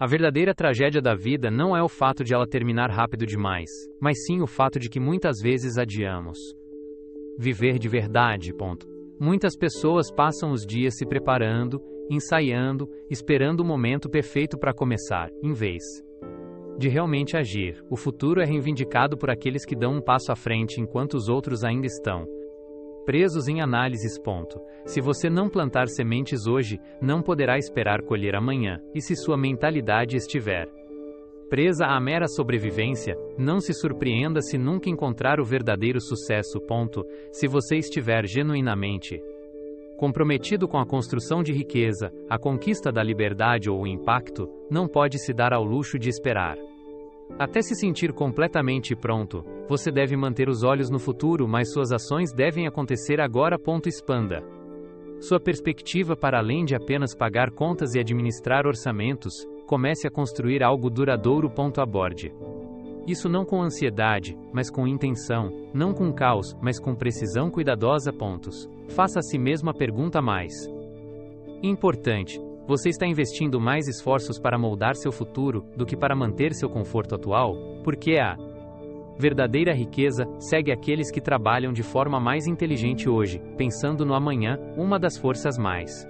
A verdadeira tragédia da vida não é o fato de ela terminar rápido demais, mas sim o fato de que muitas vezes adiamos. Viver de verdade. Muitas pessoas passam os dias se preparando, ensaiando, esperando o momento perfeito para começar, em vez de realmente agir. O futuro é reivindicado por aqueles que dão um passo à frente enquanto os outros ainda estão presos em análises. Se você não plantar sementes hoje, não poderá esperar colher amanhã, e se sua mentalidade estiver presa à mera sobrevivência, não se surpreenda se nunca encontrar o verdadeiro sucesso. Se você estiver genuinamente comprometido com a construção de riqueza, a conquista da liberdade ou o impacto, não pode se dar ao luxo de esperar até se sentir completamente pronto. Você deve manter os olhos no futuro, mas suas ações devem acontecer agora. Expanda sua perspectiva para além de apenas pagar contas e administrar orçamentos. Comece a construir algo duradouro. Aborde isso não com ansiedade, mas com intenção, não com caos, mas com precisão cuidadosa. Faça a si mesmo a pergunta mais importante: você está investindo mais esforços para moldar seu futuro do que para manter seu conforto atual? Porque a verdadeira riqueza segue aqueles que trabalham de forma mais inteligente hoje, pensando no amanhã. Uma das forças mais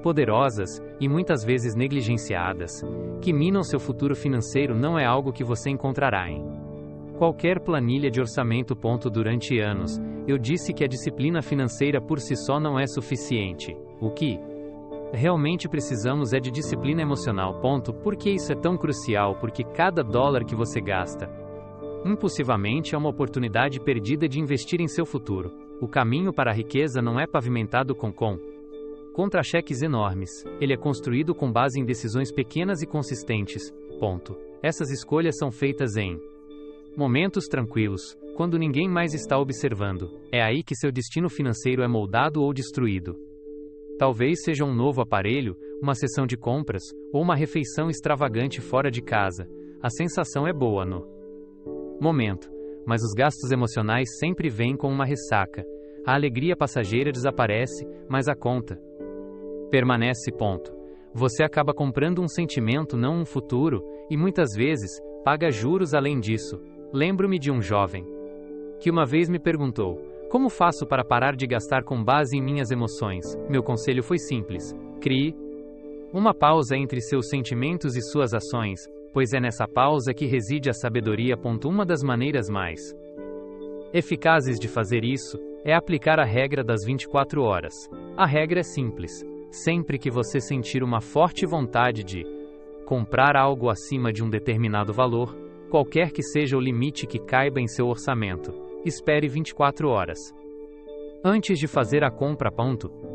poderosas, e muitas vezes negligenciadas, que minam seu futuro financeiro não é algo que você encontrará em qualquer planilha de orçamento. Durante anos, eu disse que a disciplina financeira por si só não é suficiente. O que realmente precisamos é de disciplina emocional. Por que isso é tão crucial? Porque cada dólar que você gasta impulsivamente é uma oportunidade perdida de investir em seu futuro. O caminho para a riqueza não é pavimentado com contra-cheques enormes. Ele é construído com base em decisões pequenas e consistentes. Essas escolhas são feitas em momentos tranquilos, quando ninguém mais está observando. É aí que seu destino financeiro é moldado ou destruído. Talvez seja um novo aparelho, uma sessão de compras, ou uma refeição extravagante fora de casa. A sensação é boa no momento, mas os gastos emocionais sempre vêm com uma ressaca. A alegria passageira desaparece, mas a conta permanece. Você acaba comprando um sentimento, não um futuro, e muitas vezes, paga juros além disso. Lembro-me de um jovem que uma vez me perguntou: como faço para parar de gastar com base em minhas emoções? Meu conselho foi simples: crie uma pausa entre seus sentimentos e suas ações, pois é nessa pausa que reside a sabedoria. Uma das maneiras mais eficazes de fazer isso é aplicar a regra das 24 horas. A regra é simples: sempre que você sentir uma forte vontade de comprar algo acima de um determinado valor, qualquer que seja o limite que caiba em seu orçamento, espere 24 horas antes de fazer a compra.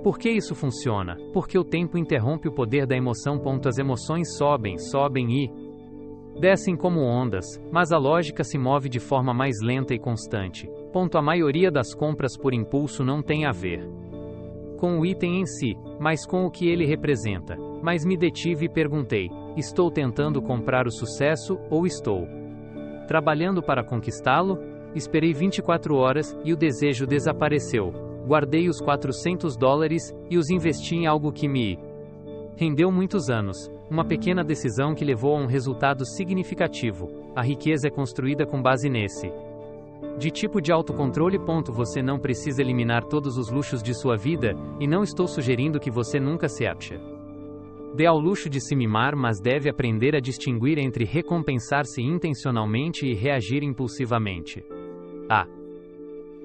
Por que isso funciona? Porque o tempo interrompe o poder da emoção. As emoções sobem e descem como ondas, mas a lógica se move de forma mais lenta e constante. A maioria das compras por impulso não tem a ver com o item em si, mas com o que ele representa. Mas me detive e perguntei: estou tentando comprar o sucesso ou estou trabalhando para conquistá-lo? Esperei 24 horas e o desejo desapareceu. Guardei os $400 e os investi em algo que me rendeu muitos anos. Uma pequena decisão que levou a um resultado significativo. A riqueza é construída com base nesse tipo de autocontrole. Você não precisa eliminar todos os luxos de sua vida, e não estou sugerindo que você nunca se dê ao luxo de se mimar, mas deve aprender a distinguir entre recompensar-se intencionalmente e reagir impulsivamente. A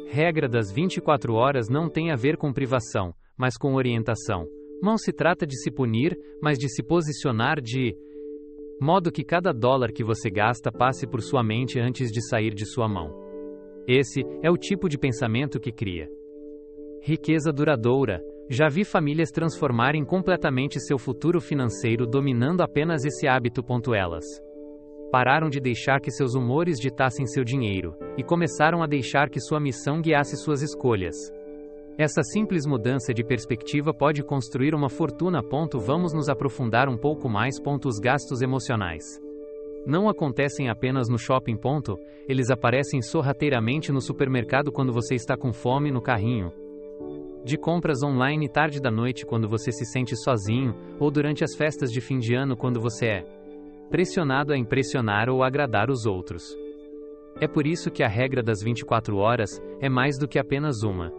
regra das 24 horas não tem a ver com privação, mas com orientação. Não se trata de se punir, mas de se posicionar de modo que cada dólar que você gasta passe por sua mente antes de sair de sua mão. Esse é o tipo de pensamento que cria riqueza duradoura. Já vi famílias transformarem completamente seu futuro financeiro dominando apenas esse hábito. Elas pararam de deixar que seus humores ditassem seu dinheiro, e começaram a deixar que sua missão guiasse suas escolhas. Essa simples mudança de perspectiva pode construir uma fortuna. Vamos nos aprofundar um pouco mais. Os gastos emocionais não acontecem apenas no shopping. Eles aparecem sorrateiramente no supermercado quando você está com fome, no carrinho de compras online tarde da noite quando você se sente sozinho, ou durante as festas de fim de ano quando você é pressionado a impressionar ou agradar os outros. É por isso que a regra das 24 horas é mais do que apenas uma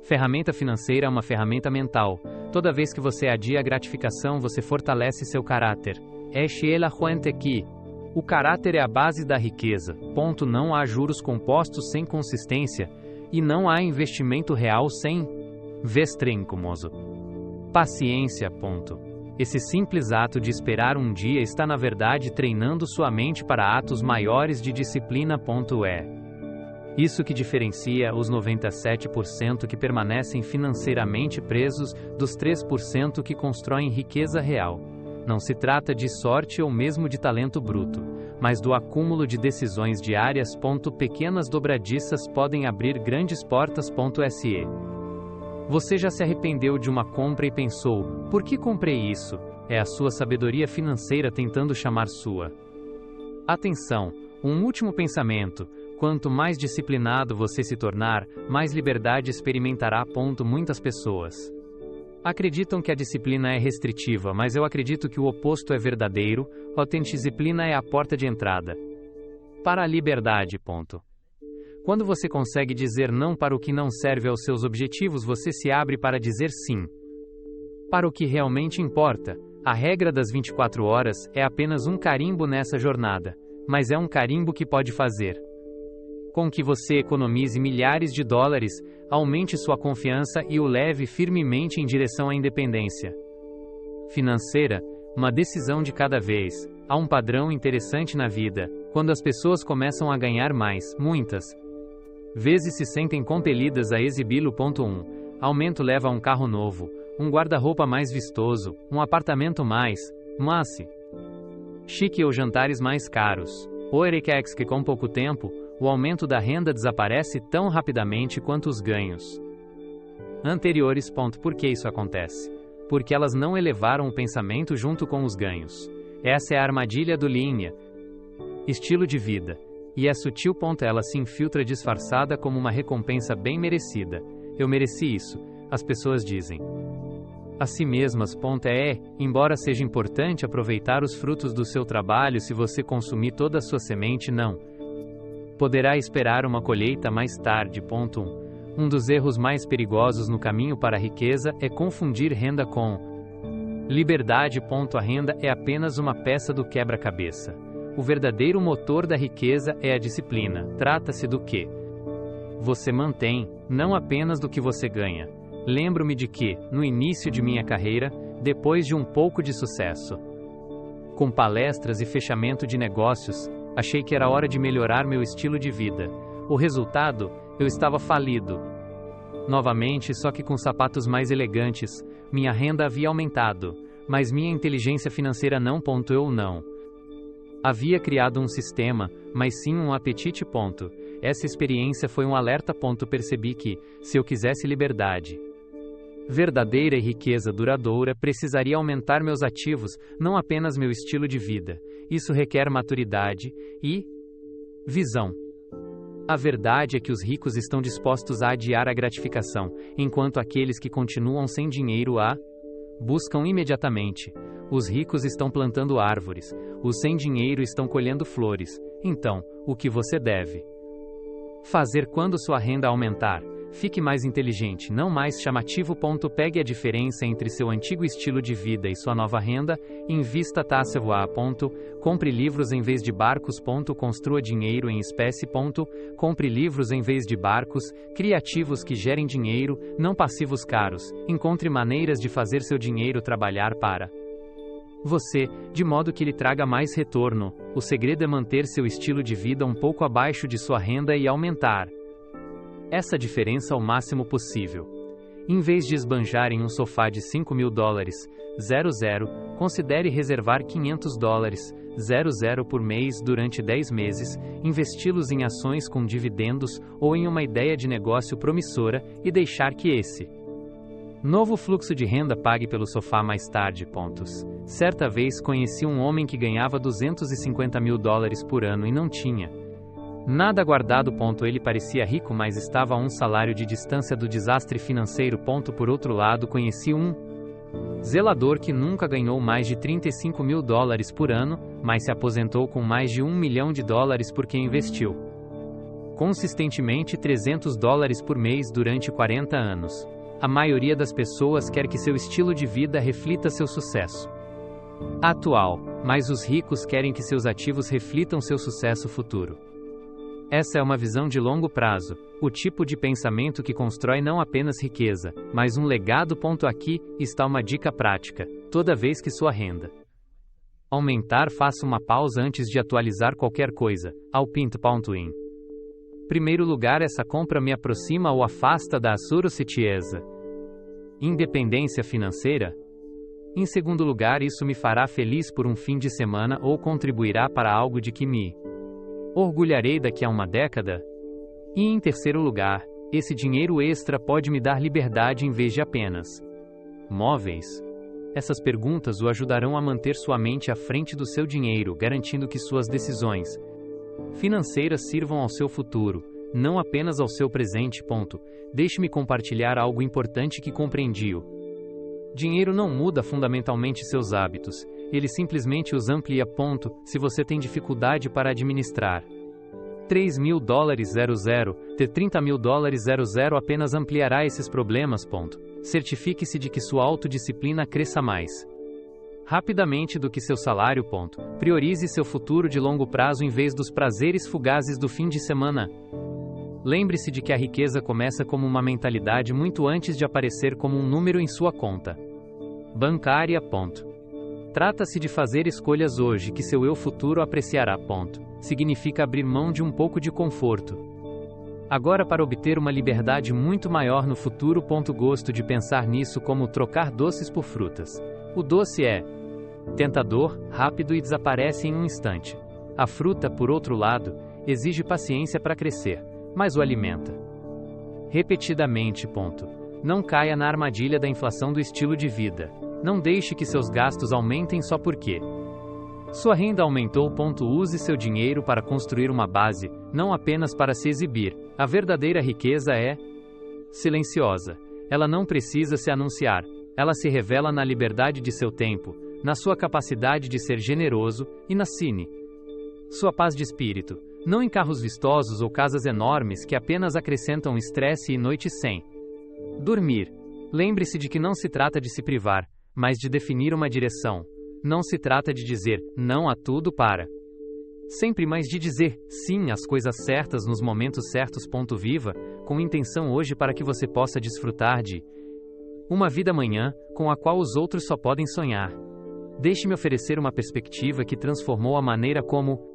ferramenta financeira, é uma ferramenta mental. Toda vez que você adia a gratificação, você fortalece seu caráter. O caráter é a base da riqueza. Não há juros compostos sem consistência, e não há investimento real sem paciência. Esse simples ato de esperar um dia está na verdade treinando sua mente para atos maiores de disciplina. Isso que diferencia os 97% que permanecem financeiramente presos dos 3% que constroem riqueza real. Não se trata de sorte ou mesmo de talento bruto, mas do acúmulo de decisões diárias. Pequenas dobradiças podem abrir grandes portas. Você já se arrependeu de uma compra e pensou: por que comprei isso? É a sua sabedoria financeira tentando chamar sua atenção. Um último pensamento: quanto mais disciplinado você se tornar, mais liberdade experimentará. Muitas pessoas acreditam que a disciplina é restritiva, mas eu acredito que o oposto é verdadeiro. Disciplina é a porta de entrada para a liberdade. Quando você consegue dizer não para o que não serve aos seus objetivos, você se abre para dizer sim para o que realmente importa. A regra das 24 horas é apenas um carimbo nessa jornada, mas é um carimbo que pode fazer com que você economize milhares de dólares, aumente sua confiança e o leve firmemente em direção à independência financeira. Uma decisão de cada vez. Há um padrão interessante na vida: quando as pessoas começam a ganhar mais, muitas vezes se sentem compelidas a exibi-lo. Aumento leva a um carro novo, um guarda-roupa mais vistoso, um apartamento mais chique ou jantares mais caros. Que com pouco tempo, o aumento da renda desaparece tão rapidamente quanto os ganhos anteriores. Por que isso acontece? Porque elas não elevaram o pensamento junto com os ganhos. Essa é a armadilha do linha estilo de vida. E é sutil. Ela se infiltra disfarçada como uma recompensa bem merecida. Eu mereci isso, as pessoas dizem a si mesmas. Embora seja importante aproveitar os frutos do seu trabalho, se você consumir toda a sua semente, não poderá esperar uma colheita mais tarde. Um dos erros mais perigosos no caminho para a riqueza é confundir renda com liberdade. A renda é apenas uma peça do quebra-cabeça. O verdadeiro motor da riqueza é a disciplina. Trata-se do que você mantém, não apenas do que você ganha. Lembro-me de que, no início de minha carreira, depois de um pouco de sucesso com palestras e fechamento de negócios, achei que era hora de melhorar meu estilo de vida. O resultado? Eu estava falido novamente, só que com sapatos mais elegantes. Minha renda havia aumentado, mas minha inteligência financeira não. Eu não havia criado um sistema, mas sim um apetite. Essa experiência foi um alerta. Percebi que, se eu quisesse liberdade verdadeira e riqueza duradoura, precisaria aumentar meus ativos, não apenas meu estilo de vida. Isso requer maturidade e visão. A verdade é que os ricos estão dispostos a adiar a gratificação, enquanto aqueles que continuam sem dinheiro a buscam imediatamente. Os ricos estão plantando árvores, os sem dinheiro estão colhendo flores. Então, o que você deve fazer quando sua renda aumentar? Fique mais inteligente, não mais chamativo. Pegue a diferença entre seu antigo estilo de vida e sua nova renda. Invista voar. Compre livros em vez de barcos. Construa dinheiro em espécie. Compre livros em vez de barcos. Crie ativos que gerem dinheiro, não passivos caros. Encontre maneiras de fazer seu dinheiro trabalhar para você, de modo que lhe traga mais retorno. O segredo é manter seu estilo de vida um pouco abaixo de sua renda e aumentar essa diferença ao máximo possível. Em vez de esbanjar em um sofá de $5.000, considere reservar $500 por mês durante 10 meses, investi-los em ações com dividendos ou em uma ideia de negócio promissora e deixar que esse novo fluxo de renda pague pelo sofá mais tarde. Certa vez conheci um homem que ganhava $250 mil por ano e não tinha nada guardado. Ele parecia rico, mas estava a um salário de distância do desastre financeiro. Por outro lado, conheci um Zelador que nunca ganhou mais de $35.000 por ano, mas se aposentou com mais de $1 milhão porque investiu consistentemente $300 por mês durante 40 anos. A maioria das pessoas quer que seu estilo de vida reflita seu sucesso atual, mas os ricos querem que seus ativos reflitam seu sucesso futuro. Essa é uma visão de longo prazo, o tipo de pensamento que constrói não apenas riqueza, mas um legado. Aqui está uma dica prática: toda vez que sua renda aumentar, faça uma pausa antes de atualizar qualquer coisa. Alpint.in. Primeiro lugar, essa compra me aproxima ou afasta da associação independência financeira? Em segundo lugar, isso me fará feliz por um fim de semana ou contribuirá para algo de que me orgulharei daqui a uma década? E em terceiro lugar, esse dinheiro extra pode me dar liberdade em vez de apenas móveis? Essas perguntas o ajudarão a manter sua mente à frente do seu dinheiro, garantindo que suas decisões financeiras sirvam ao seu futuro, não apenas ao seu presente. Deixe-me compartilhar algo importante que compreendi. Dinheiro não muda fundamentalmente seus hábitos, ele simplesmente os amplia. Se você tem dificuldade para administrar $3.000, ter $30.000 apenas ampliará esses problemas. Certifique-se de que sua autodisciplina cresça mais rapidamente do que seu salário. Priorize seu futuro de longo prazo em vez dos prazeres fugazes do fim de semana. Lembre-se de que a riqueza começa como uma mentalidade muito antes de aparecer como um número em sua conta bancária. Trata-se de fazer escolhas hoje que seu eu futuro apreciará. Significa abrir mão de um pouco de conforto agora para obter uma liberdade muito maior no futuro. Gosto de pensar nisso como trocar doces por frutas. O doce é tentador, rápido e desaparece em um instante. A fruta, por outro lado, exige paciência para crescer, mas o alimenta repetidamente. Não caia na armadilha da inflação do estilo de vida. Não deixe que seus gastos aumentem só porque sua renda aumentou. Use seu dinheiro para construir uma base, não apenas para se exibir. A verdadeira riqueza é silenciosa. Ela não precisa se anunciar. Ela se revela na liberdade de seu tempo, na sua capacidade de ser generoso e na sua paz de espírito. Não em carros vistosos ou casas enormes que apenas acrescentam estresse e noites sem dormir. Lembre-se de que não se trata de se privar, mas de definir uma direção. Não se trata de dizer não a tudo para sempre, mas de dizer sim às coisas certas nos momentos certos. Viva com intenção hoje para que você possa desfrutar de uma vida amanhã, com a qual os outros só podem sonhar. Deixe-me oferecer uma perspectiva que transformou a maneira como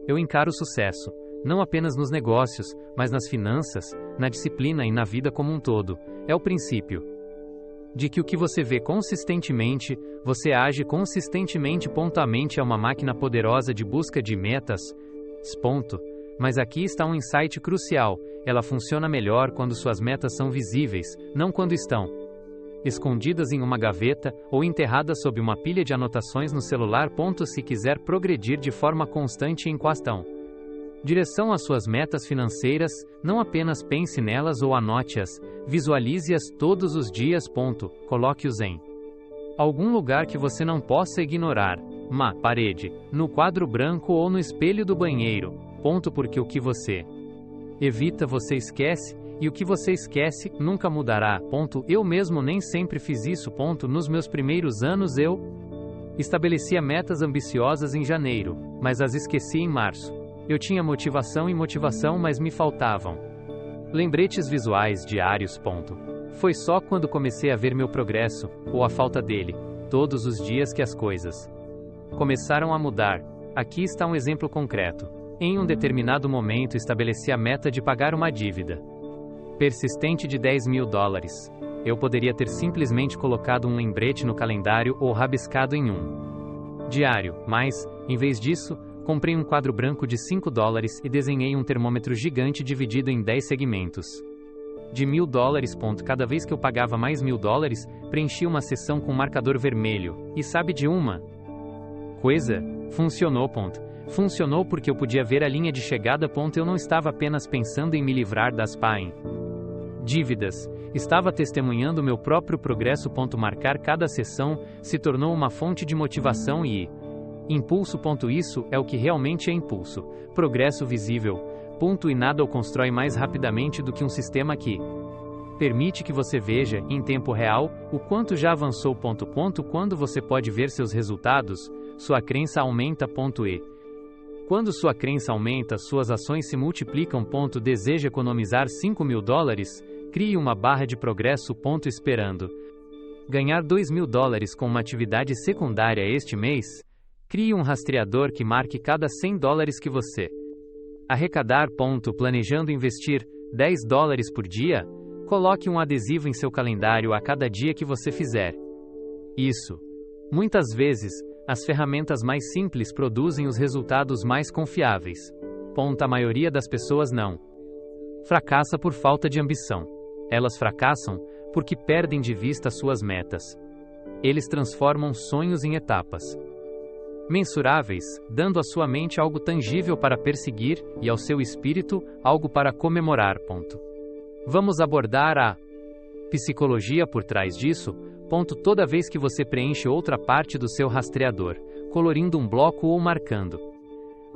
eu encaro o sucesso, não apenas nos negócios, mas nas finanças, na disciplina e na vida como um todo. É o princípio de que o que você vê consistentemente, você age consistentemente. A mente é uma máquina poderosa de busca de metas. Mas aqui está um insight crucial: ela funciona melhor quando suas metas são visíveis, não quando estão escondidas em uma gaveta ou enterradas sob uma pilha de anotações no celular. Se quiser progredir de forma constante em direção às suas metas financeiras, não apenas pense nelas ou anote-as, visualize-as todos os dias. Coloque-os em algum lugar que você não possa ignorar: parede, no quadro branco ou no espelho do banheiro. Porque o que você evita você esquece, e o que você esquece nunca mudará. Eu mesmo nem sempre fiz isso. Nos meus primeiros anos eu estabelecia metas ambiciosas em janeiro, mas as esqueci em março. Eu tinha motivação, mas me faltavam lembretes visuais diários. Foi só quando comecei a ver meu progresso, ou a falta dele, todos os dias que as coisas começaram a mudar. Aqui está um exemplo concreto. Em um determinado momento estabeleci a meta de pagar uma dívida persistente de $10.000. Eu poderia ter simplesmente colocado um lembrete no calendário ou rabiscado em um diário, mas, em vez disso, comprei um quadro branco de $5 e desenhei um termômetro gigante dividido em 10 segmentos de $1.000. Cada vez que eu pagava mais $1.000, preenchi uma seção com um marcador vermelho. E sabe de uma coisa? Funcionou. Funcionou porque eu podia ver a linha de chegada. Eu não estava apenas pensando em me livrar das Dívidas. Estava testemunhando meu próprio progresso. Marcar cada sessão se tornou uma fonte de motivação e impulso. Isso é o que realmente é impulso. Progresso visível. E nada o constrói mais rapidamente do que um sistema que permite que você veja, em tempo real, o quanto já avançou. Quando você pode ver seus resultados, sua crença aumenta. E quando sua crença aumenta, suas ações se multiplicam. Deseja economizar $5.000? Crie uma barra de progresso. Esperando ganhar $2.000 com uma atividade secundária este mês? Crie um rastreador que marque cada $100 que você arrecadar. Planejando investir $10 por dia? Coloque um adesivo em seu calendário a cada dia que você fizer isso. Muitas vezes, as ferramentas mais simples produzem os resultados mais confiáveis. A maioria das pessoas não fracassa por falta de ambição. Elas fracassam porque perdem de vista suas metas. Eles transformam sonhos em etapas mensuráveis, dando à sua mente algo tangível para perseguir e ao seu espírito algo para comemorar. Vamos abordar a psicologia por trás disso. Toda vez que você preenche outra parte do seu rastreador, colorindo um bloco ou marcando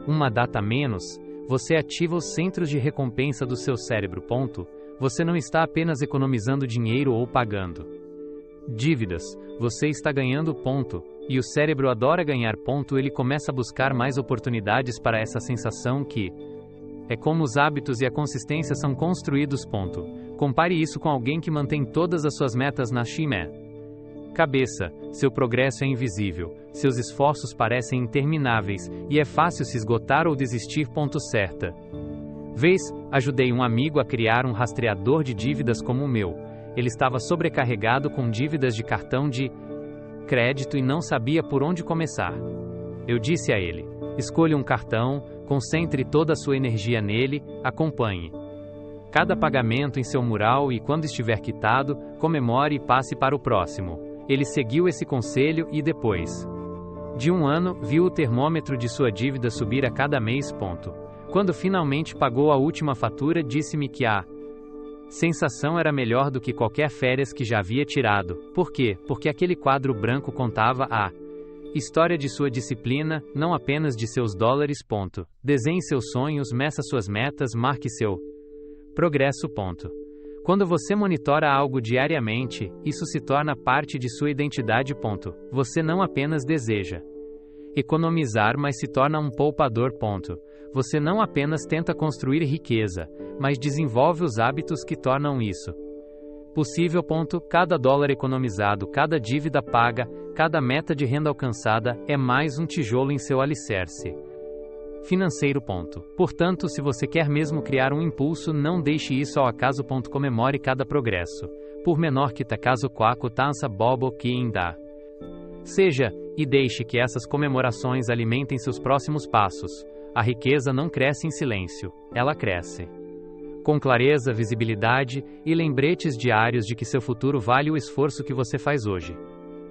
uma data a menos, você ativa os centros de recompensa do seu cérebro. Você não está apenas economizando dinheiro ou pagando dívidas, você está ganhando. E o cérebro adora ganhar. Ele começa a buscar mais oportunidades para essa sensação que é como os hábitos e a consistência são construídos. Compare isso com alguém que mantém todas as suas metas na cabeça. Seu progresso é invisível, seus esforços parecem intermináveis, e é fácil se esgotar ou desistir. Certa vez, ajudei um amigo a criar um rastreador de dívidas como o meu. Ele estava sobrecarregado com dívidas de cartão de crédito e não sabia por onde começar. Eu disse a ele: escolha um cartão, concentre toda a sua energia nele, acompanhe cada pagamento em seu mural e, quando estiver quitado, comemore e passe para o próximo. Ele seguiu esse conselho e, depois de um ano, viu o termômetro de sua dívida subir a cada mês. Quando finalmente pagou a última fatura, disse-me que a sensação era melhor do que qualquer férias que já havia tirado. Por quê? Porque aquele quadro branco contava a história de sua disciplina, não apenas de seus dólares. Desenhe seus sonhos, meça suas metas, marque seu progresso. Quando você monitora algo diariamente, isso se torna parte de sua identidade. Você não apenas deseja economizar, mas se torna um poupador. Você não apenas tenta construir riqueza, mas desenvolve os hábitos que tornam isso possível. Cada dólar economizado, cada dívida paga, cada meta de renda alcançada é mais um tijolo em seu alicerce financeiro. Portanto, se você quer mesmo criar um impulso, não deixe isso ao acaso. Comemore cada progresso, por menor que caso quaco tança bobo que ainda seja, e deixe que essas comemorações alimentem seus próximos passos. A riqueza não cresce em silêncio, ela cresce com clareza, visibilidade e lembretes diários de que seu futuro vale o esforço que você faz hoje.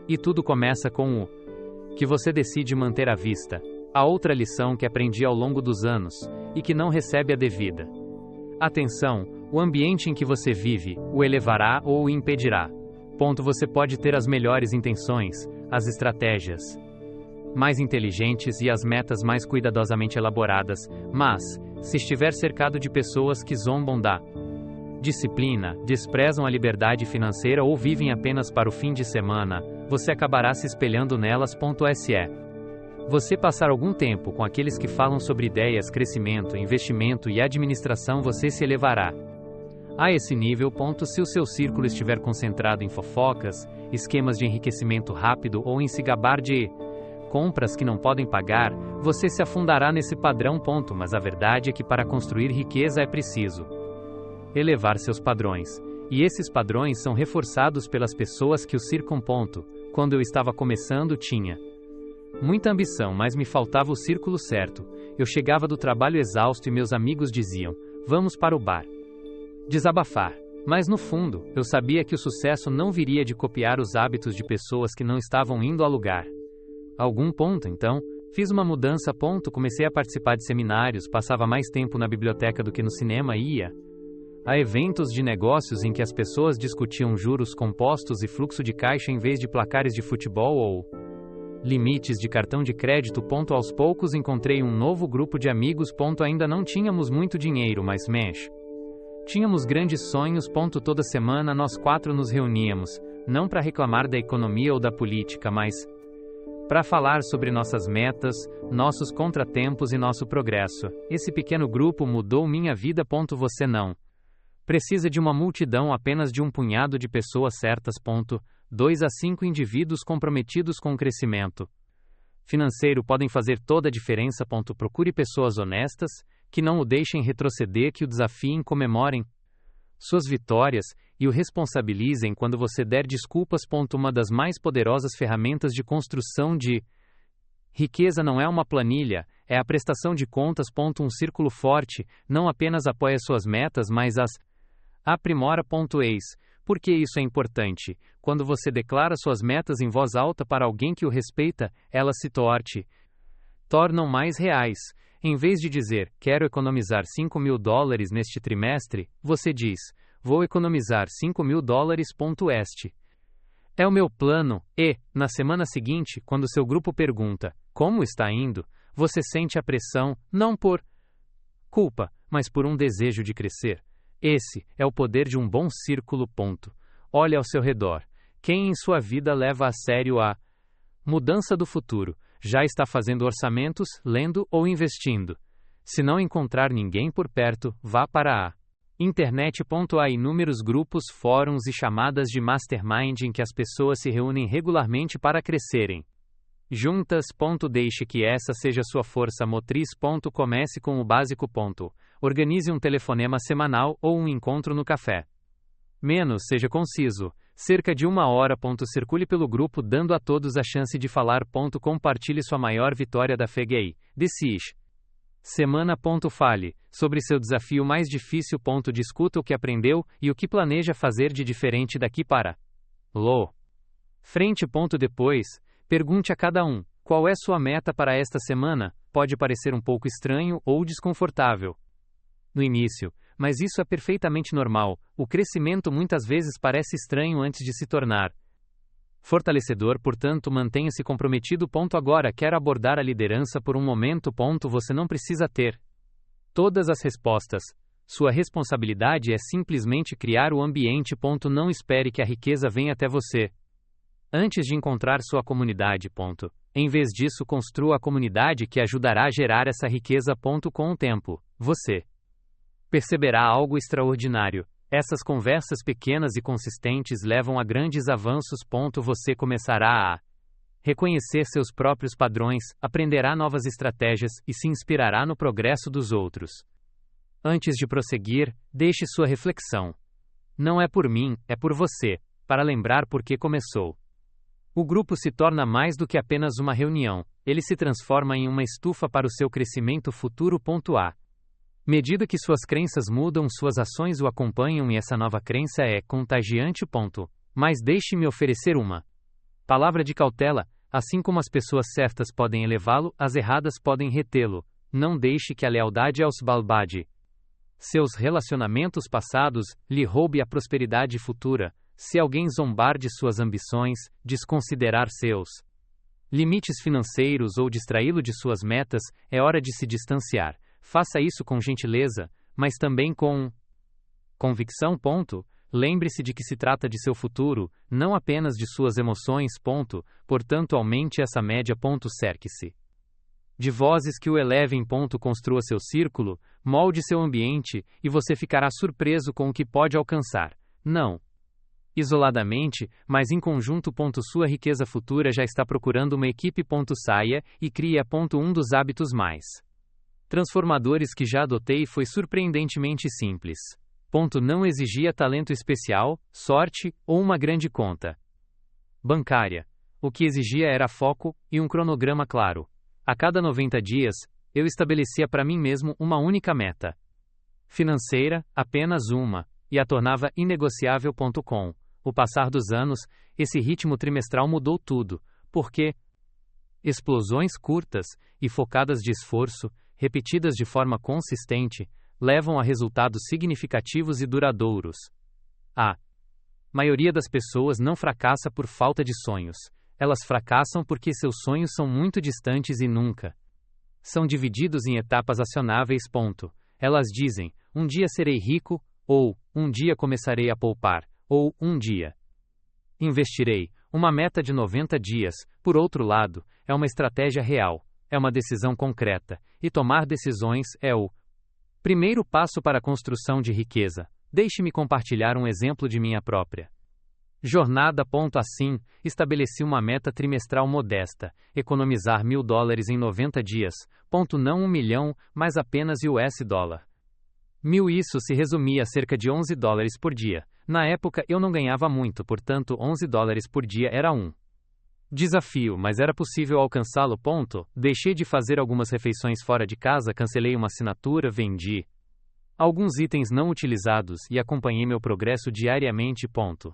E tudo começa com o que você decide manter à vista. A outra lição que aprendi ao longo dos anos, e que não recebe a devida atenção: o ambiente em que você vive o elevará ou o impedirá. Você pode ter as melhores intenções, as estratégias mais inteligentes e as metas mais cuidadosamente elaboradas, mas, se estiver cercado de pessoas que zombam da disciplina, desprezam a liberdade financeira ou vivem apenas para o fim de semana, você acabará se espelhando nelas. Se você passar algum tempo com aqueles que falam sobre ideias, crescimento, investimento e administração, você se elevará a esse nível. Se o seu círculo estiver concentrado em fofocas, esquemas de enriquecimento rápido ou em se gabar de compras que não podem pagar, você se afundará nesse padrão. Mas a verdade é que para construir riqueza é preciso elevar seus padrões. E esses padrões são reforçados pelas pessoas que o cercam. Quando eu estava começando, tinha muita ambição, mas me faltava o círculo certo. Eu chegava do trabalho exausto e meus amigos diziam: vamos para o bar desabafar. Mas no fundo, eu sabia que o sucesso não viria de copiar os hábitos de pessoas que não estavam indo ao lugar. A algum ponto, então, fiz uma mudança. Comecei a participar de seminários, passava mais tempo na biblioteca do que no cinema e ia a eventos de negócios em que as pessoas discutiam juros compostos e fluxo de caixa em vez de placares de futebol ou limites de cartão de crédito. Aos poucos encontrei um novo grupo de amigos. Ainda não tínhamos muito dinheiro, mas tínhamos grandes sonhos. Toda semana nós 4 nos reuníamos, não para reclamar da economia ou da política, mas para falar sobre nossas metas, nossos contratempos e nosso progresso. Esse pequeno grupo mudou minha vida. Você não precisa de uma multidão, apenas de um punhado de pessoas certas. 2 a 5 indivíduos comprometidos com o crescimento financeiro podem fazer toda a diferença. Procure pessoas honestas, que não o deixem retroceder, que o desafiem, comemorem suas vitórias e o responsabilizem quando você der desculpas. Uma das mais poderosas ferramentas de construção de riqueza não é uma planilha, é a prestação de contas. Um círculo forte não apenas apoia suas metas, mas as aprimora. Eis por que isso é importante. Quando você declara suas metas em voz alta para alguém que o respeita, elas se tornam mais reais. Em vez de dizer, quero economizar $5.000 neste trimestre, você diz, vou economizar $5.000. Este é o meu plano. E, na semana seguinte, quando seu grupo pergunta, como está indo, você sente a pressão, não por culpa, mas por um desejo de crescer. Esse é o poder de um bom círculo. Olhe ao seu redor. Quem em sua vida leva a sério a mudança do futuro? Já está fazendo orçamentos, lendo ou investindo? Se não encontrar ninguém por perto, vá para a internet. Há inúmeros grupos, fóruns e chamadas de mastermind em que as pessoas se reúnem regularmente para crescerem juntas. Deixe que essa seja sua força motriz. Comece com o básico. Organize um telefonema semanal ou um encontro no café. Seja conciso. Cerca de 1 hora. Circule pelo grupo, dando a todos a chance de falar. Compartilhe sua maior vitória da fé gay. Semana. Fale sobre seu desafio mais difícil. Discuta o que aprendeu e o que planeja fazer de diferente daqui para frente. Depois, pergunte a cada um, qual é sua meta para esta semana? Pode parecer um pouco estranho ou desconfortável no início, mas isso é perfeitamente normal. O crescimento muitas vezes parece estranho antes de se tornar fortalecedor. Portanto, mantenha-se comprometido. Agora, quero abordar a liderança por um momento. Você não precisa ter todas as respostas. Sua responsabilidade é simplesmente criar o ambiente. Não espere que a riqueza venha até você antes de encontrar sua comunidade. Em vez disso, construa a comunidade que ajudará a gerar essa riqueza. Com o tempo, você perceberá algo extraordinário. Essas conversas pequenas e consistentes levam a grandes avanços. Você começará a reconhecer seus próprios padrões, aprenderá novas estratégias e se inspirará no progresso dos outros. Antes de prosseguir, deixe sua reflexão. Não é por mim, é por você, para lembrar por que começou. O grupo se torna mais do que apenas uma reunião, ele se transforma em uma estufa para o seu crescimento futuro. À medida que suas crenças mudam, suas ações o acompanham e essa nova crença é contagiante. Mas deixe-me oferecer uma palavra de cautela. Assim como as pessoas certas podem elevá-lo, as erradas podem retê-lo. Não deixe que a lealdade aos balbade seus relacionamentos passados lhe roube a prosperidade futura. Se alguém zombar de suas ambições, desconsiderar seus limites financeiros ou distraí-lo de suas metas, é hora de se distanciar. Faça isso com gentileza, mas também com convicção. Lembre-se de que se trata de seu futuro, não apenas de suas emoções. Portanto, aumente essa média. Cerque-se de vozes que o elevem. Construa seu círculo, molde seu ambiente, e você ficará surpreso com o que pode alcançar. Não isoladamente, mas em conjunto. Sua riqueza futura já está procurando uma equipe. Saia e crie um dos hábitos mais transformadores que já adotei foi surpreendentemente simples. Não exigia talento especial, sorte ou uma grande conta bancária. O que exigia era foco e um cronograma claro. A cada 90 dias, eu estabelecia para mim mesmo uma única meta financeira, apenas uma, e a tornava inegociável. Com o passar dos anos, esse ritmo trimestral mudou tudo, porque explosões curtas e focadas de esforço, repetidas de forma consistente, levam a resultados significativos e duradouros. A maioria das pessoas não fracassa por falta de sonhos. Elas fracassam porque seus sonhos são muito distantes e nunca são divididos em etapas acionáveis. Elas dizem, um dia serei rico, ou um dia começarei a poupar, ou um dia investirei. Uma meta de 90 dias, por outro lado, é uma estratégia real, é uma decisão concreta, e tomar decisões é o primeiro passo para a construção de riqueza. Deixe-me compartilhar um exemplo de minha própria jornada. Assim, estabeleci uma meta trimestral modesta, economizar $1.000 em 90 dias. Não 1 milhão, mas apenas $1.000. Isso se resumia a cerca de $11 por dia. Na época eu não ganhava muito, portanto $11 por dia era um desafio, mas era possível alcançá-lo. Deixei de fazer algumas refeições fora de casa, cancelei uma assinatura, vendi alguns itens não utilizados e acompanhei meu progresso diariamente.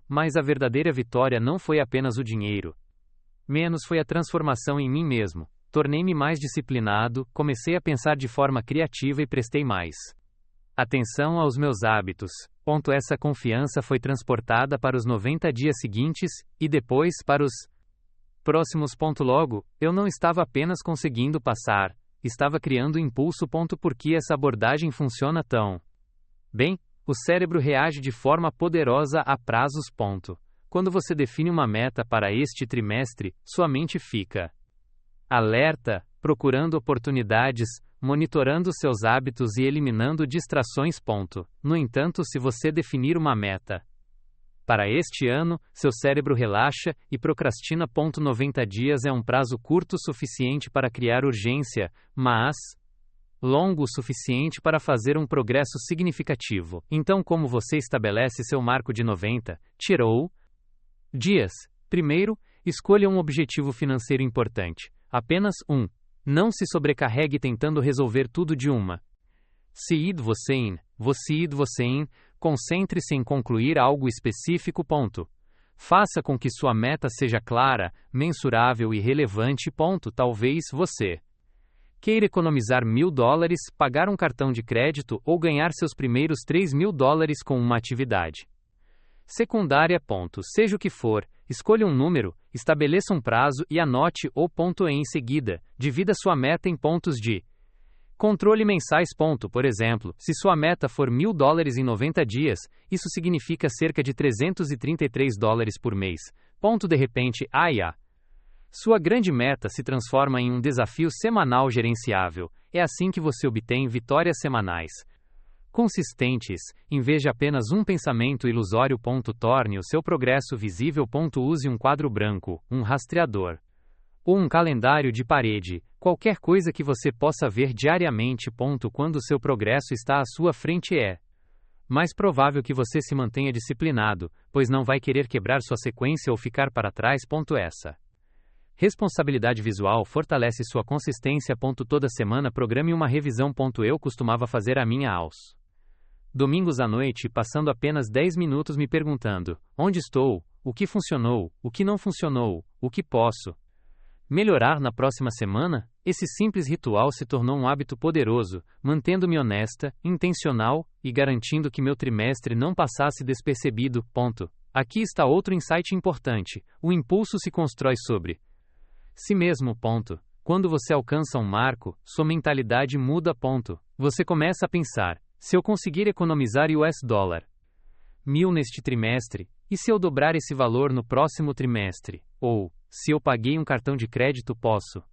Mas a verdadeira vitória não foi apenas o dinheiro. Menos foi a transformação em mim mesmo. Tornei-me mais disciplinado, comecei a pensar de forma criativa e prestei mais atenção aos meus hábitos. Essa confiança foi transportada para os 90 dias seguintes, e depois para os próximos. Logo, eu não estava apenas conseguindo passar, estava criando impulso. Por que essa abordagem funciona tão bem? O cérebro reage de forma poderosa a prazos. Quando você define uma meta para este trimestre, sua mente fica alerta, procurando oportunidades, monitorando seus hábitos e eliminando distrações. No entanto, se você definir uma meta para este ano, seu cérebro relaxa e procrastina. 90 dias é um prazo curto o suficiente para criar urgência, mas longo o suficiente para fazer um progresso significativo. Então, como você estabelece seu marco de 90 dias? Primeiro, escolha um objetivo financeiro importante. Apenas um. Não se sobrecarregue tentando resolver tudo de uma. Concentre-se em concluir algo específico. Faça com que sua meta seja clara, mensurável e relevante. Talvez você queira economizar $1.000, pagar um cartão de crédito ou ganhar seus primeiros $3.000 com uma atividade secundária. Seja o que for, escolha um número, estabeleça um prazo e anote o em seguida. Divida sua meta em pontos de controle mensais. Por exemplo, se sua meta for $1.000 em 90 dias, isso significa cerca de $333 por mês. De repente, sua grande meta se transforma em um desafio semanal gerenciável. É assim que você obtém vitórias semanais consistentes, em vez de apenas um pensamento ilusório. Torne o seu progresso visível. Use um quadro branco, um rastreador ou um calendário de parede, qualquer coisa que você possa ver diariamente. Quando o seu progresso está à sua frente, é mais provável que você se mantenha disciplinado, pois não vai querer quebrar sua sequência ou ficar para trás. Essa responsabilidade visual fortalece sua consistência. Toda semana programe uma revisão. Eu costumava fazer a minha aos domingos à noite, passando apenas 10 minutos me perguntando: onde estou? O que funcionou? O que não funcionou? O que posso melhorar na próxima semana? Esse simples ritual se tornou um hábito poderoso, mantendo-me honesta, intencional e garantindo que meu trimestre não passasse despercebido. Aqui está outro insight importante: o impulso se constrói sobre si mesmo. Quando você alcança um marco, sua mentalidade muda. Você começa a pensar: se eu conseguir economizar $1.000 neste trimestre, e se eu dobrar esse valor no próximo trimestre? Ou, se eu paguei um cartão de crédito, posso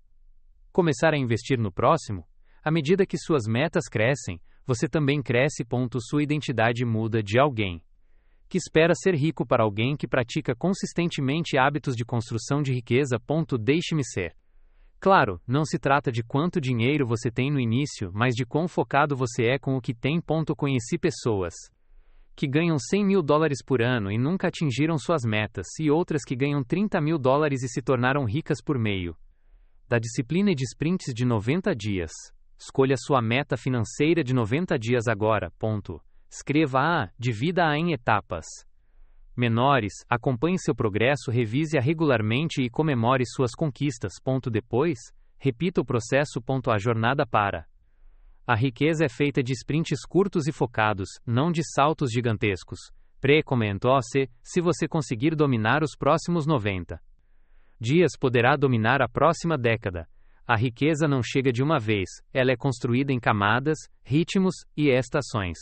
começar a investir no próximo? À medida que suas metas crescem, você também cresce. Sua identidade muda de alguém que espera ser rico para alguém que pratica consistentemente hábitos de construção de riqueza. Deixe-me ser claro, não se trata de quanto dinheiro você tem no início, mas de quão focado você é com o que tem. Conheci pessoas que ganham $100.000 por ano e nunca atingiram suas metas, e outras que ganham $30.000 e se tornaram ricas por meio da disciplina e de sprints de 90 dias. Escolha sua meta financeira de 90 dias agora. Escreva-a, divida-a em etapas menores, acompanhe seu progresso, revise-a regularmente e comemore suas conquistas. Depois, repita o processo. A jornada para A riqueza é feita de sprints curtos e focados, não de saltos gigantescos. Comentou-se, se você conseguir dominar os próximos 90 dias, poderá dominar a próxima década. A riqueza não chega de uma vez, ela é construída em camadas, ritmos e estações.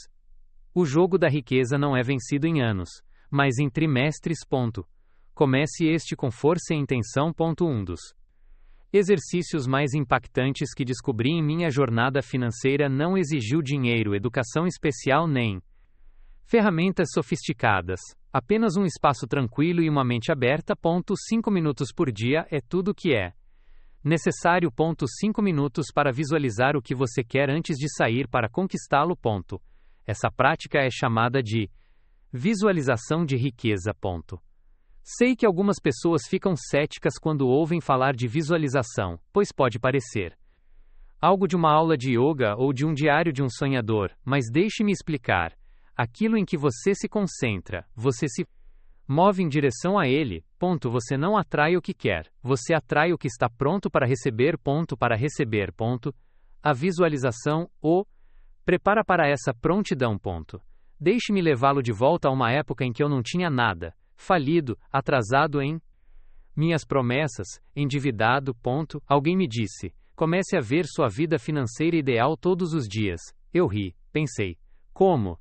O jogo da riqueza não é vencido em anos, mas em trimestres. Comece este com força e intenção. Um dos exercícios mais impactantes que descobri em minha jornada financeira não exigiu dinheiro, educação especial nem ferramentas sofisticadas. Apenas um espaço tranquilo e uma mente aberta. 5 minutos por dia é tudo o que é necessário. 5 minutos para visualizar o que você quer antes de sair para conquistá-lo. Essa prática é chamada de visualização de riqueza. Sei que algumas pessoas ficam céticas quando ouvem falar de visualização, pois pode parecer algo de uma aula de yoga ou de um diário de um sonhador, mas deixe-me explicar. Aquilo em que você se concentra, você se move em direção a ele. Você não atrai o que quer, você atrai o que está pronto para receber. Para receber. A visualização o prepara para essa prontidão. Deixe-me levá-lo de volta a uma época em que eu não tinha nada, falido, atrasado em minhas promessas, endividado. Alguém me disse: comece a ver sua vida financeira ideal todos os dias. Eu ri, pensei: como?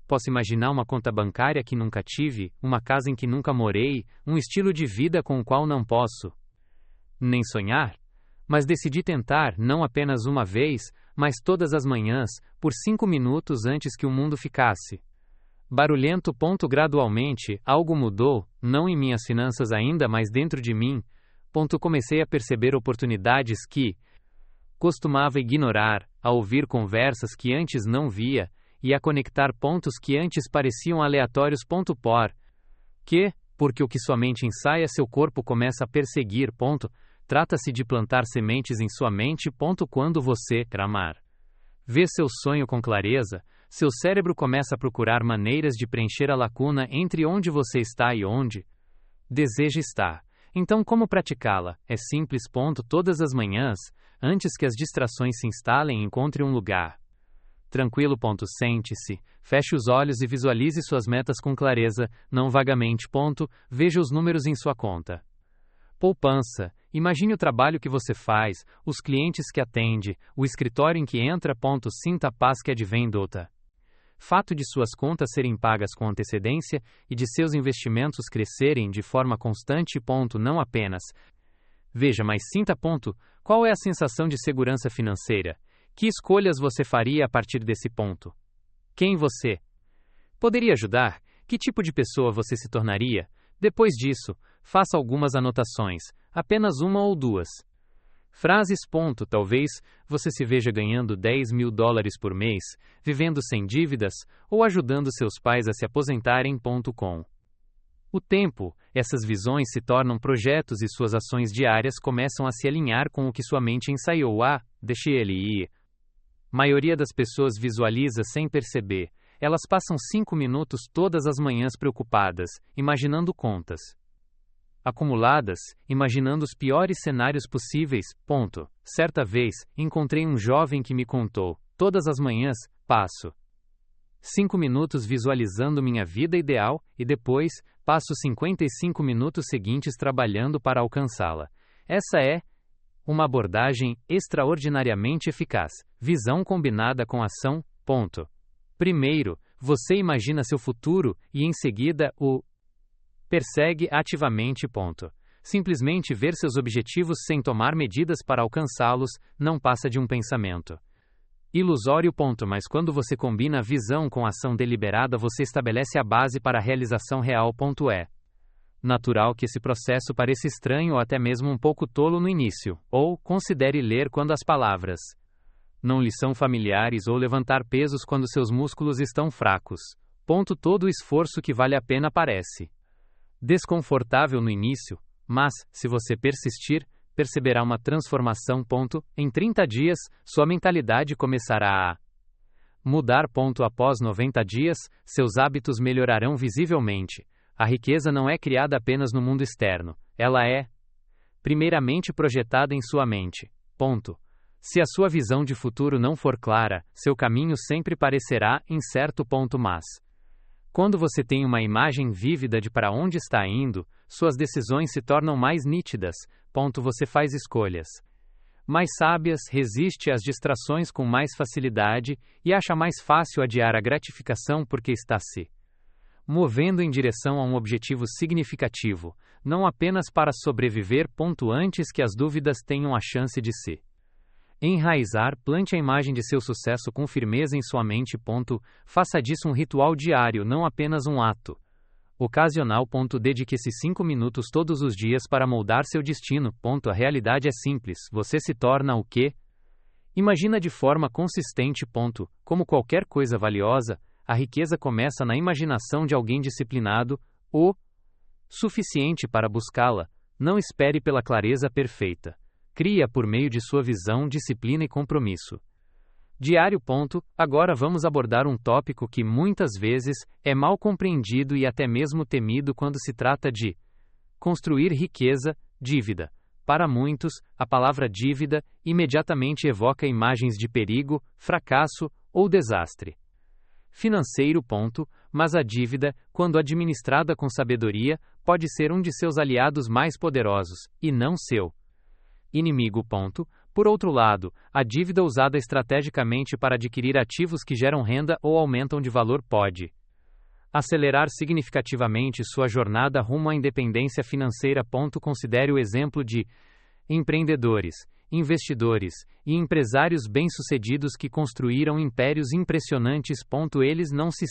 Posso imaginar uma conta bancária que nunca tive, uma casa em que nunca morei, um estilo de vida com o qual não posso nem sonhar? Mas decidi tentar, não apenas uma vez, mas todas as manhãs, por 5 minutos antes que o mundo ficasse barulhento. Gradualmente, algo mudou, não em minhas finanças ainda, mas dentro de mim. Comecei a perceber oportunidades que costumava ignorar, a ouvir conversas que antes não via, e a conectar pontos que antes pareciam aleatórios. Porque o que sua mente ensaia, seu corpo começa a perseguir. Trata-se de plantar sementes em sua mente. Quando você clamar, vê seu sonho com clareza, seu cérebro começa a procurar maneiras de preencher a lacuna entre onde você está e onde deseja estar. Então, como praticá-la? É simples. Todas as manhãs, antes que as distrações se instalem, encontre um lugar tranquilo. Sente-se, feche os olhos e visualize suas metas com clareza, não vagamente. Veja os números em sua conta poupança. Imagine o trabalho que você faz, os clientes que atende, o escritório em que entra. Sinta a paz que advém do fato de suas contas serem pagas com antecedência e de seus investimentos crescerem de forma constante. Não apenas veja, mas sinta. Qual é a sensação de segurança financeira? Que escolhas você faria a partir desse ponto? Quem você poderia ajudar? Que tipo de pessoa você se tornaria? Depois disso, faça algumas anotações, apenas uma ou duas frases. Talvez você se veja ganhando $10.000 por mês, vivendo sem dívidas ou ajudando seus pais a se aposentarem. Com o tempo, essas visões se tornam projetos e suas ações diárias começam a se alinhar com o que sua mente ensaiou. Deixe ele ir. Maioria das pessoas visualiza sem perceber. Elas passam 5 minutos todas as manhãs preocupadas, imaginando contas acumuladas, imaginando os piores cenários possíveis. Certa vez, encontrei um jovem que me contou: todas as manhãs, passo 5 minutos visualizando minha vida ideal, e depois, passo 55 minutos seguintes trabalhando para alcançá-la. Essa é uma abordagem extraordinariamente eficaz. Visão combinada com ação. Primeiro, você imagina seu futuro e em seguida o persegue ativamente. Simplesmente ver seus objetivos sem tomar medidas para alcançá-los não passa de um pensamento ilusório. Mas quando você combina a visão com a ação deliberada, você estabelece a base para a realização real. É natural que esse processo pareça estranho ou até mesmo um pouco tolo no início, ou considere ler quando as palavras não lhe são familiares ou levantar pesos quando seus músculos estão fracos. Todo o esforço que vale a pena parece desconfortável no início, mas, se você persistir, perceberá uma transformação. Em 30 dias, sua mentalidade começará a mudar. Após 90 dias, seus hábitos melhorarão visivelmente. A riqueza não é criada apenas no mundo externo, ela é primeiramente projetada em sua mente. Se a sua visão de futuro não for clara, seu caminho sempre parecerá incerto. Mas, quando você tem uma imagem vívida de para onde está indo, suas decisões se tornam mais nítidas. Você faz escolhas mais sábias, resiste às distrações com mais facilidade e acha mais fácil adiar a gratificação porque está se movendo em direção a um objetivo significativo, não apenas para sobreviver. Antes que as dúvidas tenham a chance de se enraizar, plante a imagem de seu sucesso com firmeza em sua mente. Faça disso um ritual diário, não apenas um ato ocasional. Dedique-se 5 minutos todos os dias para moldar seu destino. A realidade é simples, você se torna o que imagina de forma consistente. Como qualquer coisa valiosa, a riqueza começa na imaginação de alguém disciplinado, o suficiente para buscá-la. Não espere pela clareza perfeita. Crie-a por meio de sua visão, disciplina e compromisso diário. Agora vamos abordar um tópico que muitas vezes é mal compreendido e até mesmo temido quando se trata de construir riqueza, dívida. Para muitos, a palavra dívida imediatamente evoca imagens de perigo, fracasso ou desastre financeiro. Mas a dívida, quando administrada com sabedoria, pode ser um de seus aliados mais poderosos, e não seu inimigo. Por outro lado, a dívida usada estrategicamente para adquirir ativos que geram renda ou aumentam de valor pode acelerar significativamente sua jornada rumo à independência financeira. Considere o exemplo de empreendedores, investidores e empresários bem-sucedidos que construíram impérios impressionantes. Eles não se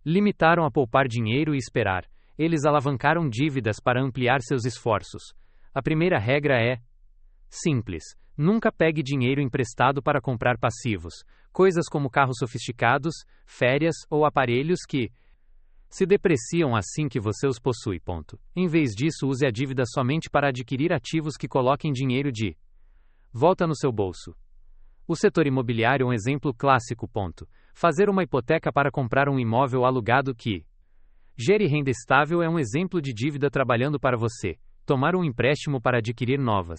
limitaram a poupar dinheiro e esperar, eles alavancaram dívidas para ampliar seus esforços. A primeira regra é simples: nunca pegue dinheiro emprestado para comprar passivos, coisas como carros sofisticados, férias ou aparelhos que se depreciam assim que você os possui. Em vez disso, use a dívida somente para adquirir ativos que coloquem dinheiro de volta no seu bolso. O setor imobiliário é um exemplo clássico. Fazer uma hipoteca para comprar um imóvel alugado que gere renda estável é um exemplo de dívida trabalhando para você. Tomar um empréstimo para adquirir novas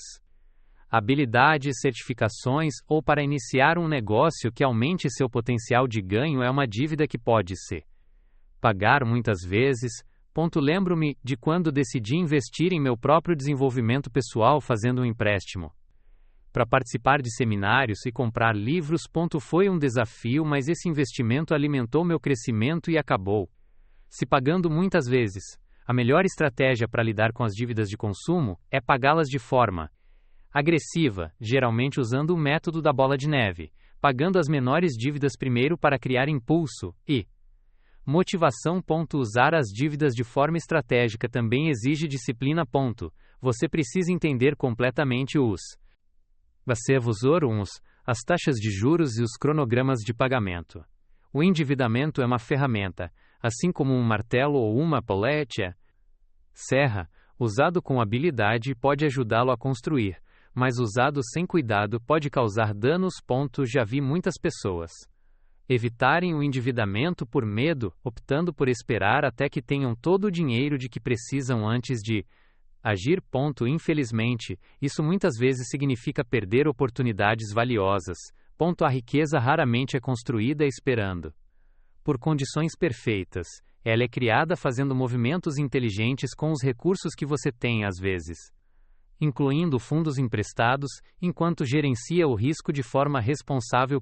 habilidades, certificações ou para iniciar um negócio que aumente seu potencial de ganho é uma dívida que pode se pagar muitas vezes. Lembro-me de quando decidi investir em meu próprio desenvolvimento pessoal fazendo um empréstimo para participar de seminários e comprar livros. Foi um desafio, mas esse investimento alimentou meu crescimento e acabou se pagando muitas vezes. A melhor estratégia para lidar com as dívidas de consumo é pagá-las de forma agressiva, geralmente usando o método da bola de neve, pagando as menores dívidas primeiro para criar impulso e motivação. Usar as dívidas de forma estratégica também exige disciplina. Você precisa entender completamente os passivos, as taxas de juros e os cronogramas de pagamento. O endividamento é uma ferramenta, assim como um martelo ou uma palete serra, usado com habilidade pode ajudá-lo a construir, mas usado sem cuidado pode causar danos. Já vi muitas pessoas evitarem o endividamento por medo, optando por esperar até que tenham todo o dinheiro de que precisam antes de agir. Infelizmente, isso muitas vezes significa perder oportunidades valiosas. A riqueza raramente é construída esperando por condições perfeitas. Ela é criada fazendo movimentos inteligentes com os recursos que você tem, às vezes incluindo fundos emprestados, enquanto gerencia o risco de forma responsável.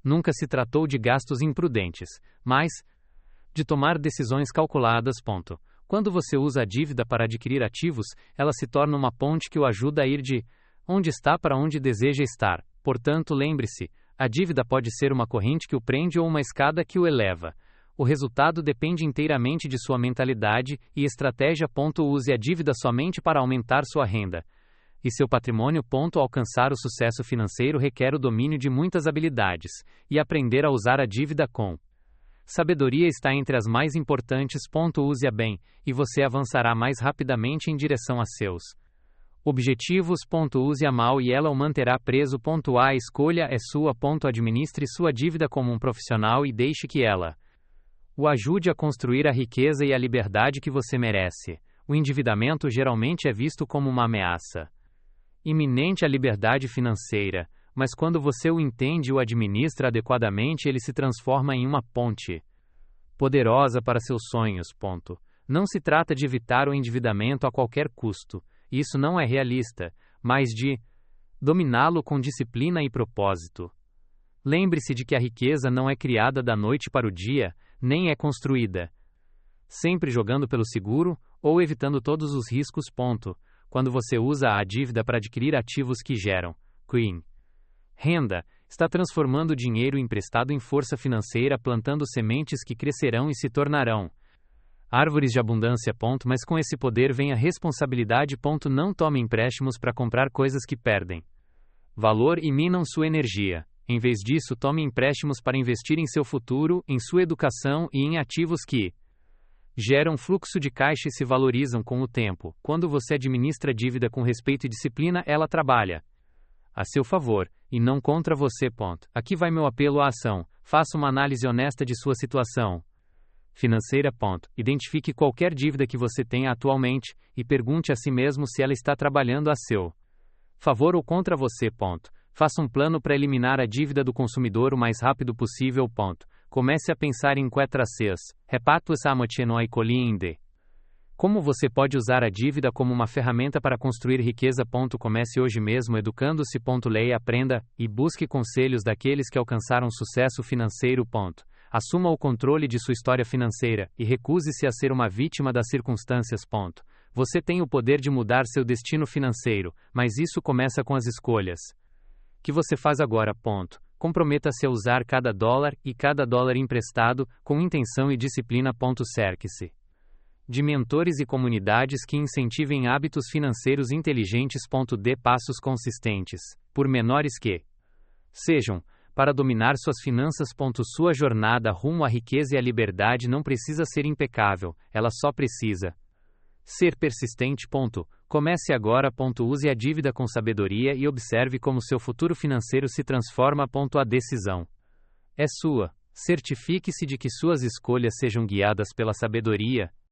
Nunca se tratou de gastos imprudentes, mas de tomar decisões calculadas. Quando você usa a dívida para adquirir ativos, ela se torna uma ponte que o ajuda a ir de onde está para onde deseja estar. Portanto, lembre-se, a dívida pode ser uma corrente que o prende ou uma escada que o eleva. O resultado depende inteiramente de sua mentalidade e estratégia. Use a dívida somente para aumentar sua renda e seu patrimônio. Alcançar o sucesso financeiro requer o domínio de muitas habilidades, e aprender a usar a dívida com sabedoria está entre as mais importantes. Use-a bem, e você avançará mais rapidamente em direção a seus objetivos. Use-a mal e ela o manterá preso. A escolha é sua. Administre sua dívida como um profissional e deixe que ela o ajude a construir a riqueza e a liberdade que você merece. O endividamento geralmente é visto como uma ameaça iminente a liberdade financeira, mas quando você o entende e o administra adequadamente, ele se transforma em uma ponte poderosa para seus sonhos. Não se trata de evitar o endividamento a qualquer custo, isso não é realista, mas de dominá-lo com disciplina e propósito. Lembre-se de que a riqueza não é criada da noite para o dia, nem é construída sempre jogando pelo seguro ou evitando todos os riscos. Quando você usa a dívida para adquirir ativos que geram renda, está transformando o dinheiro emprestado em força financeira, plantando sementes que crescerão e se tornarão árvores de abundância. Mas com esse poder vem a responsabilidade. Não tome empréstimos para comprar coisas que perdem valor e minam sua energia. Em vez disso, tome empréstimos para investir em seu futuro, em sua educação e em ativos que geram fluxo de caixa e se valorizam com o tempo. Quando você administra dívida com respeito e disciplina, ela trabalha a seu favor e não contra você. Aqui vai meu apelo à ação. Faça uma análise honesta de sua situação financeira. Identifique qualquer dívida que você tenha atualmente e pergunte a si mesmo se ela está trabalhando a seu favor ou contra você. Faça um plano para eliminar a dívida do consumidor o mais rápido possível. Comece a pensar em quatraces, repatus amotienoi colinde. Como você pode usar a dívida como uma ferramenta para construir riqueza. Comece hoje mesmo educando-se. Leia, aprenda e busque conselhos daqueles que alcançaram sucesso financeiro. Assuma o controle de sua história financeira e recuse-se a ser uma vítima das circunstâncias. Você tem o poder de mudar seu destino financeiro, mas isso começa com as escolhas que você faz agora. Comprometa-se a usar cada dólar e cada dólar emprestado com intenção e disciplina. Cerque-se de mentores e comunidades que incentivem hábitos financeiros inteligentes. Dê passos consistentes, por menores que sejam, para dominar suas finanças. Sua jornada rumo à riqueza e à liberdade não precisa ser impecável, ela só precisa ser persistente. Comece agora. Use a dívida com sabedoria e observe como seu futuro financeiro se transforma. A decisão é sua. Certifique-se de que suas escolhas sejam guiadas pela sabedoria